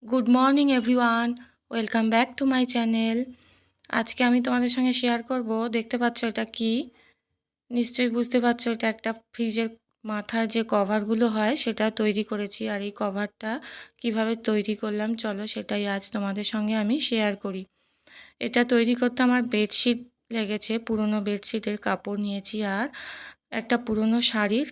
Good morning everyone, welcome back to my channel. আজকে আমি তোমাদের সঙ্গে শেয়ার করব। দেখতে পাচ্ছ এটা কি? নিশ্চয়ই বুঝতে পারছো, এটা একটা ফ্রিজের মাথার যে কভারগুলো হয় সেটা তৈরি করেছি। আর এই কভারটা কিভাবে তৈরি করলাম চলো সেটাই আজ তোমাদের সঙ্গে আমি শেয়ার করি। এটা তৈরি করতে আমার বেডশিট লেগেছে, পুরনো বেডশিটের কাপড় নিয়েছি আর একটা পুরনো শাড়ির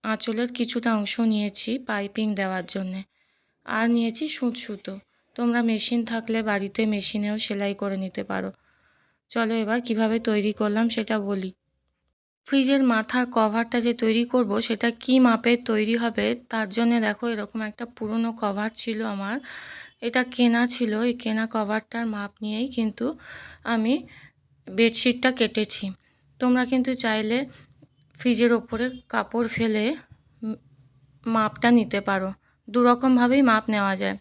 আঁচলের কিছুটা অংশ নিয়েছি পাইপিং দেওয়ার জন্যে। আর নিয়েছি সুতো। তোমরা মেশিন থাকলে বাড়িতে মেশিনেও সেলাই করে নিতে পারো। চলো এবার কিভাবে তৈরি করলাম সেটা বলি। ফ্রিজের মাথার কভারটা যে তৈরি করব সেটা কি মাপের তৈরি হবে তার জন্য দেখো এরকম একটা পুরনো কভার ছিল আমার। এটা কেনা ছিল, এই কেনা কভারটার মাপ নিয়েই কিন্তু আমি বেডশিটটা কেটেছি। তোমরা কিন্তু চাইলে ফ্রিজের ওপরে কাপড় ফেলে মাপটা নিতে পারো। দুরকমভাবেই মাপ নেওয়া যায়।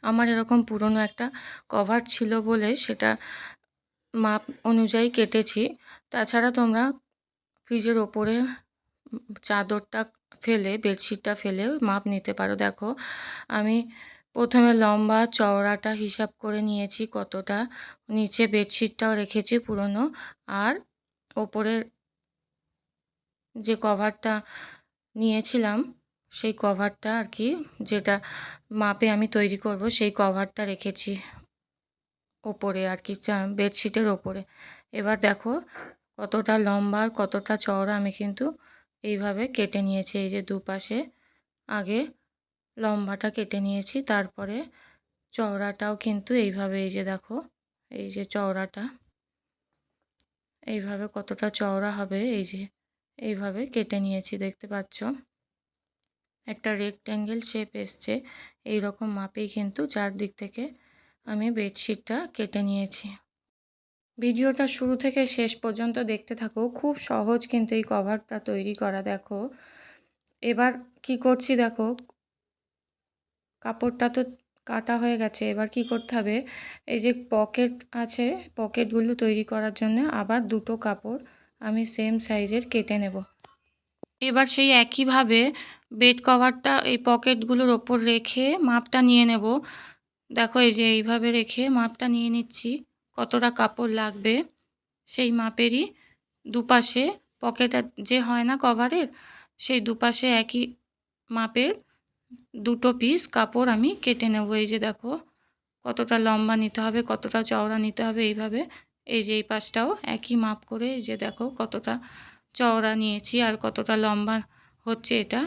আমার এরকম পুরনো একটা কভার ছিল বলে সেটা মাপ অনুযায়ী কেটেছি। তাছাড়া তোমরা ফ্রিজের ওপরে চাদরটা ফেলে, বেডশিটটা ফেলে মাপ নিতে পারো। দেখো আমি প্রথমে লম্বা চওড়াটা হিসাব করে নিয়েছি কতটা, নিচে বেডশিটটাও রেখেছি পুরনো, আর ওপরের যে কভারটা নিয়েছিলাম সেই কভারটা আর কি, যেটা মাপে আমি তৈরি করব সেই কভারটা রেখেছি ওপরে আর কি, বেডশিটের ওপরে। এবার দেখো কতটা লম্বা আর কতটা চওড়া আমি কিন্তু এইভাবে কেটে নিয়েছি। এই যে দুপাশে আগে লম্বাটা কেটে নিয়েছি, তারপরে চওড়াটাও কিন্তু এইভাবে, এই যে দেখো এই যে চওড়াটা এইভাবে কতটা চওড়া হবে এই যে এইভাবে কেটে নিয়েছি। দেখতে পাচ্ছ একটা রেক্ট্যাঙ্গেল শেপ এসছে। এই রকম মাপেই কিন্তু চারদিক থেকে আমি বেডশিটটা কেটে নিয়েছি। ভিডিওটা শুরু থেকে শেষ পর্যন্ত দেখতে থাকো, খুব সহজ কিন্তু এই কভারটা তৈরি করা। দেখো এবার কি করছি, দেখো কাপড়টা তো কাটা হয়ে গেছে। এবার কি করতে হবে, এই যে পকেট আছে, পকেটগুলো তৈরি করার জন্য আবার দুটো কাপড় আমি সেম সাইজের কেটে নেব। এবার সেই একইভাবে বেড কভারটা এই পকেটগুলোর ওপর রেখে মাপটা নিয়ে নেব। দেখো এই যে এইভাবে রেখে মাপটা নিয়ে নিচ্ছি কতটা কাপড় লাগবে। সেই মাপেরই দুপাশে পকেট যে হয় না কভারের, সেই দুপাশে একই মাপের দুটো পিস কাপড় আমি কেটে নেব। এই যে দেখো কতটা লম্বা নিতে হবে, কতটা চওড়া নিতে হবে, এইভাবে। এই যে এই পাশটাও একই মাপ করে, এই যে দেখো কতটা চওড়া নিয়েছি আর কতটা লম্বা হচ্ছে, এটা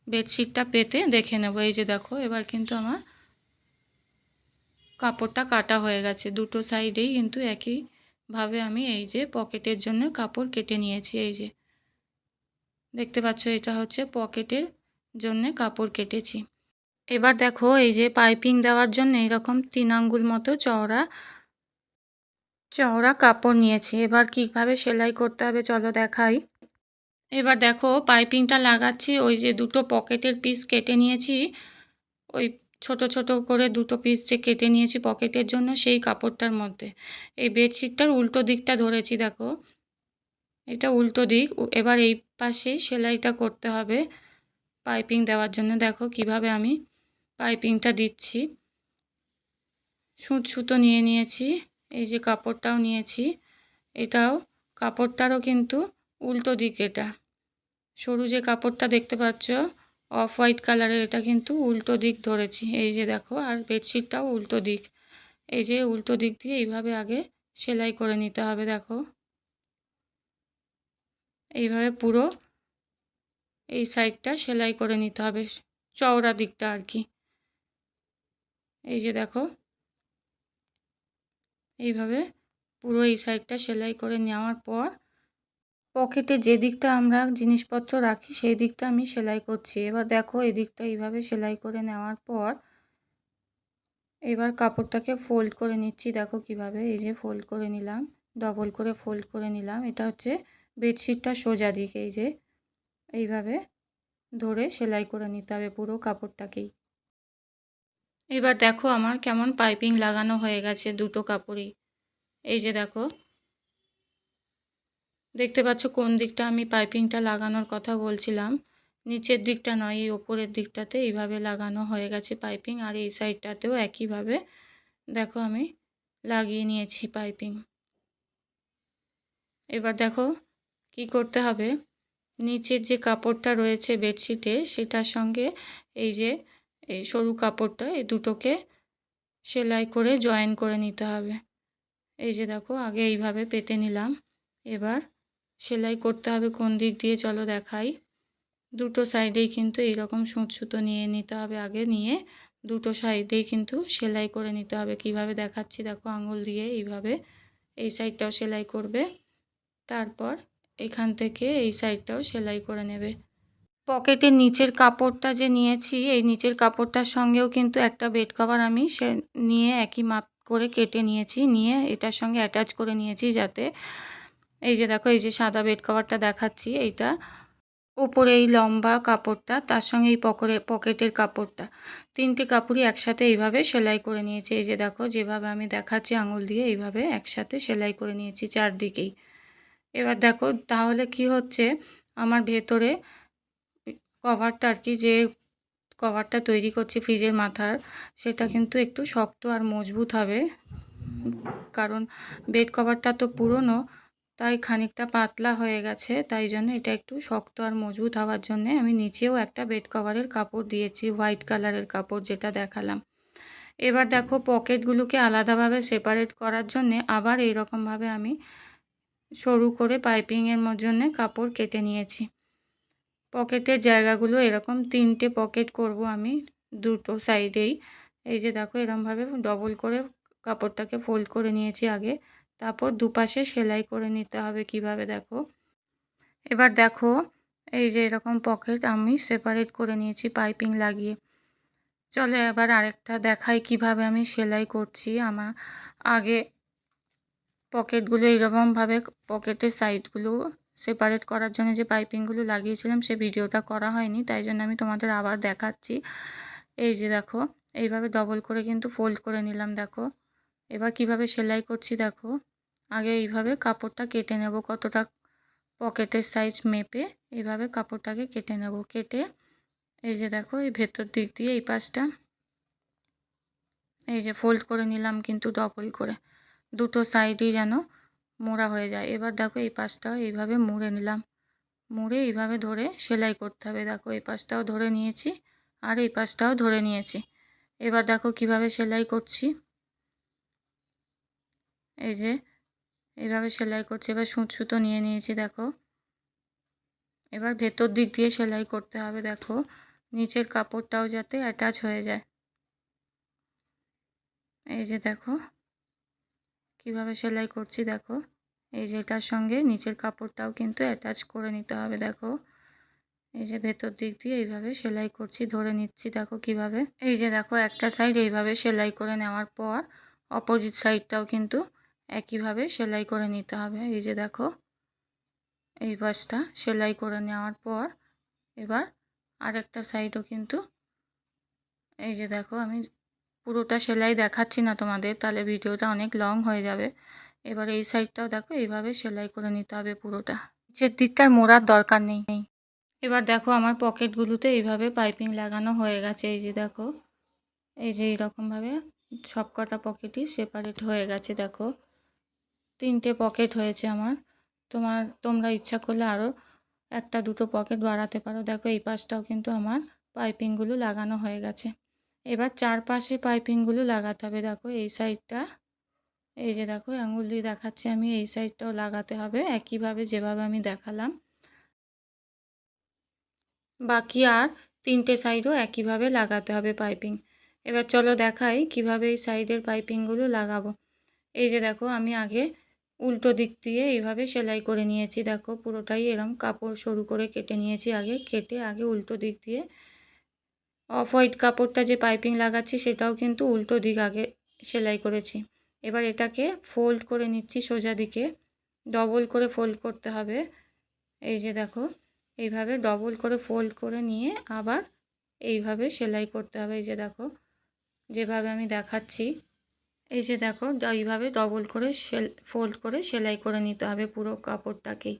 বেডশিটটা পেতে দেখে নেব। এই যে দেখো এবার কিন্তু আমার কাপড়টা কাটা হয়ে গেছে, দুটো সাইডেই কিন্তু একইভাবে আমি এই যে পকেটের জন্য কাপড় কেটে নিয়েছি। এই যে দেখতে পাচ্ছ এটা হচ্ছে পকেটের জন্য কাপড় কেটেছি। এবার দেখো এই যে পাইপিং দেওয়ার জন্য এরকম 3 আঙ্গুল মতো চওড়া চওড়া কাপড় নিয়েছি। এবার কীভাবে সেলাই করতে হবে চলো দেখাই। এবার দেখো পাইপিংটা লাগাচ্ছি। ওই যে দুটো পকেটের পিস কেটে নিয়েছি, ওই ছোট ছোট করে দুটো পিস যে কেটে নিয়েছি পকেটের জন্য, সেই কাপড়টার মধ্যে এই বেডশিটটার উল্টো দিকটা ধরেছি। দেখো এটা উল্টো দিক। এবার এই পাশেই সেলাইটা করতে হবে পাইপিং দেওয়ার জন্য। দেখো কিভাবে আমি পাইপিংটা দিচ্ছি। সুতো নিয়ে নিয়েছি, এই যে কাপড়টাও নিয়েছি, এটাও কাপড়টারও কিন্তু উল্টো দিক। এটা সরু যে কাপড়টা দেখতে পাচ্ছ অফ হোয়াইট কালারের, এটা কিন্তু উল্টো দিক ধরেছি। এই যে দেখো, আর বেডশিটটাও উল্টো দিক। এই যে উল্টো দিক দিয়ে এইভাবে আগে সেলাই করে নিতে হবে। দেখো এইভাবে পুরো এই সাইডটা সেলাই করে নিতে হবে, চওড়া দিকটা আর কি। এই যে দেখো এইভাবে পুরো এই সাইডটা সেলাই করে নেওয়ার পর পকেটে যে দিকটা আমরা জিনিসপত্র রাখি সেই দিকটা আমি সেলাই করছি। এবার দেখো এই দিকটা এইভাবে সেলাই করে নেওয়ার পর এবার কাপড়টাকে ফোল্ড করে নিচ্ছি। দেখো কিভাবে, এই যে ফোল্ড করে নিলাম, ডবল করে ফোল্ড করে নিলাম। এটা হচ্ছে বেডশিটটা সোজা দিক। এই যে এইভাবে ধরে সেলাই করে নিতে হবে পুরো কাপড়টাকেই। এবার দেখো আমার কেমন পাইপিং লাগানো হয়ে গেছে দুটো কাপড়ই। এই যে দেখো দেখতে পাচ্ছ কোন দিকটা আমি পাইপিংটা লাগানোর কথা বলছিলাম। নিচের দিকটা নয়, এই ওপরের দিকটাতে এইভাবে লাগানো হয়ে গেছে পাইপিং। আর এই সাইডটাতেও একইভাবে দেখো আমি লাগিয়ে নিয়েছি পাইপিং। এবার দেখো কি করতে হবে, নিচের যে কাপড়টা রয়েছে বেডশিটে সেটার সঙ্গে এই যে এই সরু কাপড়টা, এই দুটোকে সেলাই করে জয়েন করে নিতে হবে। এই যে দেখো আগে এইভাবে পেতে নিলাম, এবার সেলাই করতে হবে কোন দিক দিয়ে চলো দেখাই। দুটো সাইডেই কিন্তু এইরকম সুঁচ সুতো নিয়ে নিতে হবে, আগে নিয়ে দুটো সাইডেই কিন্তু সেলাই করে নিতে হবে। কিভাবে দেখাচ্ছি দেখো, আঙুল দিয়ে এইভাবে এই সাইডটাও সেলাই করবে, তারপর এখান থেকে এই সাইডটাও সেলাই করে নেবে। পকেটের নিচের কাপড়টা যে নিয়েছি, এই নিচের কাপড়টার সঙ্গেও কিন্তু একটা বেড কভার আমি নিয়ে একই মাপ করে কেটে নিয়েছি, নিয়ে এটার সঙ্গে অ্যাটাচ করে নিয়েছি, যাতে এই যে দেখো এই যে সাদা বেড কভারটা দেখাচ্ছি, এইটা ওপরে এই লম্বা কাপড়টা, তার সঙ্গে এই পকেটের কাপড়টা, তিনটে কাপড়ই একসাথে এইভাবে সেলাই করে নিয়েছি। এই যে দেখো যেভাবে আমি দেখাচ্ছি আঙুল দিয়ে এইভাবে একসাথে সেলাই করে নিয়েছি চারদিকেই। এবার দেখো তাহলে কি হচ্ছে, আমার ভেতরে কভারটা আর কি, যে কভারটা তৈরি করছি ফ্রিজের মাথার, সেটা কিন্তু একটু শক্ত আর মজবুত হবে। কারণ বেড কভারটা তো পুরনো, তাই খানিকটা পাতলা হয়ে গেছে, তাই জন্য এটা একটু শক্ত আর মজবুত হওয়ার জন্য আমি নিচেও একটা বেড কভারের কাপড় দিয়েছি, হোয়াইট কালারের কাপড় যেটা দেখালাম। এবার দেখো পকেটগুলোকে আলাদাভাবে সেপারেট করার জন্যে আবার এইরকমভাবে আমি সরু করে পাইপিংয়ের জন্যে কাপড় কেটে নিয়েছি। পকেটের জায়গাগুলো এরকম তিনটে পকেট করব আমি দুটো সাইডেই। এই যে দেখো এরকমভাবে ডবল করে কাপড়টাকে ফোল্ড করে নিয়েছি আগে, তারপর দুপাশে সেলাই করে নিতে হবে। কিভাবে দেখো, এবার দেখো এই যে এরকম পকেট আমি সেপারেট করে নিয়েছি পাইপিং লাগিয়ে। চলো এবার আরেকটা দেখাই কিভাবে আমি সেলাই করছি। আমার আগে পকেটগুলো এইরকমভাবে পকেটের সাইডগুলো সেপারেট করার জন্য যে পাইপিংগুলো লাগিয়েছিলাম সে ভিডিওটা করা হয়নি, তাই জন্য আমি তোমাদের আবার দেখাচ্ছি। এই যে দেখো এইভাবে ডবল করে কিন্তু ফোল্ড করে নিলাম। দেখো এবার কিভাবে সেলাই করছি দেখো, আগে এইভাবে কাপড়টা কেটে নেব, কতটা পকেটের সাইজ মেপে এইভাবে কাপড়টাকে কেটে নেব। কেটে এই যে দেখো এই ভেতর দিক দিয়ে এই পাশটা এই যে ফোল্ড করে নিলাম কিন্তু ডবল করে, দুটো সাইডই যেন মোড়া হয়ে যায়। এবার দেখো এই পাশটাও এইভাবে মুড়ে নিলাম, মুড়ে এইভাবে ধরে সেলাই করতে হবে। দেখো এই পাশটাও ধরে নিয়েছি আর এই পাশটাও ধরে নিয়েছি। এবার দেখো কিভাবে সেলাই করছি, এই যে এইভাবে সেলাই করছি। এবার সুঁচ সুতো নিয়ে নিয়েছি দেখো, এবার ভেতর দিক দিয়ে সেলাই করতে হবে। দেখো নিচের কাপড়টাও যাতে অ্যাটাচ হয়ে যায়। এই যে দেখো কিভাবে সেলাই করছি দেখো, এই যে এটার সঙ্গে নিচের কাপড়টাও কিন্তু অ্যাটাচ করে নিতে হবে। দেখো এই যে ভেতর দিক দিয়ে এইভাবে সেলাই করছি, ধরে নিচ্ছি। দেখো কিভাবে, এই যে দেখো একটা সাইড এইভাবে সেলাই করে নেওয়ার পর অপোজিট সাইডটাও কিন্তু একইভাবে সেলাই করে নিতে হবে। এই যে দেখো এই পাশটা সেলাই করে নেওয়ার পর এবার আরেকটা সাইডও কিন্তু এই যে দেখো, আমি পুরোটা সেলাই দেখাচ্ছি না তোমাদের, তাহলে ভিডিওটা অনেক লং হয়ে যাবে। এবার এই সাইডটাও দেখো এইভাবে সেলাই করে নিতে হবে পুরোটা, নিচের দিকটার মোড়ার দরকার নেই। এবার দেখো আমার পকেটগুলোতে এইভাবে পাইপিং লাগানো হয়ে গেছে। এই যে দেখো এই যে এইরকমভাবে সব কটা পকেটই সেপারেট হয়ে গেছে। দেখো তিনটে পকেট হয়েছে আমার, তোমরা ইচ্ছা করলে আরও একটা দুটো পকেট বাড়াতে পারো। দেখো এই পাশটাও কিন্তু আমার পাইপিংগুলো লাগানো হয়ে গেছে। এবার চারপাশে পাইপিংগুলো লাগাতে হবে। দেখো এই সাইডটা এই যে দেখো আঙুল দিয়ে দেখাচ্ছি আমি, এই সাইডটাও লাগাতে হবে একইভাবে যেভাবে আমি দেখালাম। বাকি আর তিনটে সাইডও একইভাবে লাগাতে হবে পাইপিং। এবার চলো দেখাই কিভাবে এই সাইডের পাইপিংগুলো লাগাবো। এই যে দেখো আমি আগে উল্টো দিক দিয়ে এইভাবে সেলাই করে নিয়েছি। দেখো পুরোটাই এরম কাপড় সরু করে কেটে নিয়েছি, কেটে উল্টো দিক দিয়ে অফ হোয়াইট কাপড়টা যে পাইপিং লাগাচ্ছি সেটাও কিন্তু উল্টো দিক আগে সেলাই করেছি। এবার এটাকে ফোল্ড করে নিচ্ছি সোজা দিকে, ডবল করে ফোল্ড করতে হবে। এই যে দেখো এইভাবে ডবল করে ফোল্ড করে নিয়ে আবার এইভাবে সেলাই করতে হবে। এই যে দেখো যেভাবে আমি দেখাচ্ছি, এই যে দেখো এইভাবে ডবল করে ফোল্ড করে সেলাই করে নিতে হবে পুরো কাপড়টাকেই।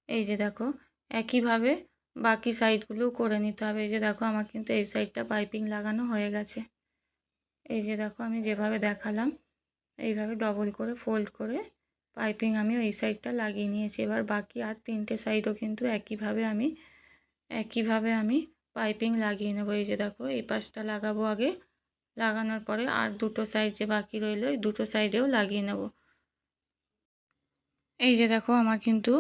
এই যে দেখো একইভাবে বাকি সাইডগুলোও করে নিতে হবে। এই যে দেখো আমার কিন্তু এই সাইডটা পাইপিং লাগানো হয়ে গেছে। এই যে দেখো আমি যেভাবে দেখালাম এইভাবে ডবল করে ফোল্ড করে পাইপিং আমি এই সাইডটা লাগিয়ে নিয়েছি। এবার বাকি আর 3টে সাইডও কিন্তু একইভাবে আমি পাইপিং লাগিয়ে নেব। এই যে দেখো এই পাশটা লাগাবো আগে, লাগানোর পরে আর দুটো সাইড যে বাকি রইলো এই দুটো সাইডেও লাগিয়ে নেব। এই যে দেখো আমার কিন্তু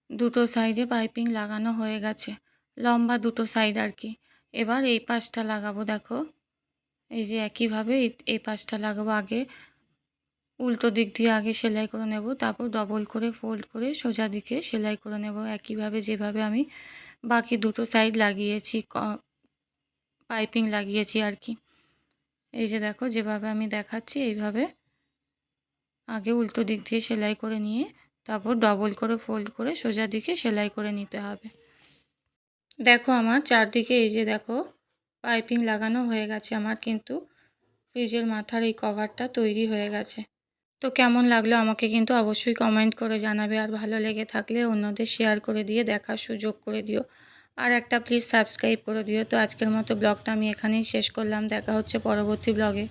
দুটো সাইডে পাইপিং লাগানো হয়ে গেছে, লম্বা দুটো সাইড আর কি। এবার এই পাশটা লাগাবো। দেখো এই যে একইভাবে এই পাশটা লাগাবো। আগে উল্টো দিক দিয়ে আগে সেলাই করে নেব, তারপর ডবল করে ফোল্ড করে সোজা দিকে সেলাই করে নেব, একইভাবে যেভাবে আমি বাকি দুটো সাইড লাগিয়েছি, পাইপিং লাগিয়েছি আর কি। এই যে দেখো যেভাবে আমি দেখাচ্ছি এইভাবে আগে উল্টো দিক দিয়ে সেলাই করে নিয়ে তারপর ডবল করে ফোল্ড করে সোজা দিকে সেলাই করে নিতে হবে। দেখো আমার চারদিকে এই যে দেখো পাইপিং লাগানো হয়ে গেছে। আমার কিন্তু ফ্রিজের মাথার এই কভারটা তৈরি হয়ে গেছে। তো কেমন লাগলো আমাকে কিন্তু অবশ্যই কমেন্ট করে জানাবে, আর ভালো লেগে থাকলে অন্যদের শেয়ার করে দিয়ে দেখার সুযোগ করে দিও, আর একটা প্লিজ সাবস্ক্রাইব করে দিও। তো আজকের মতো ব্লগটা আমি এখানেই শেষ করলাম, দেখা হচ্ছে পরবর্তী ব্লগে।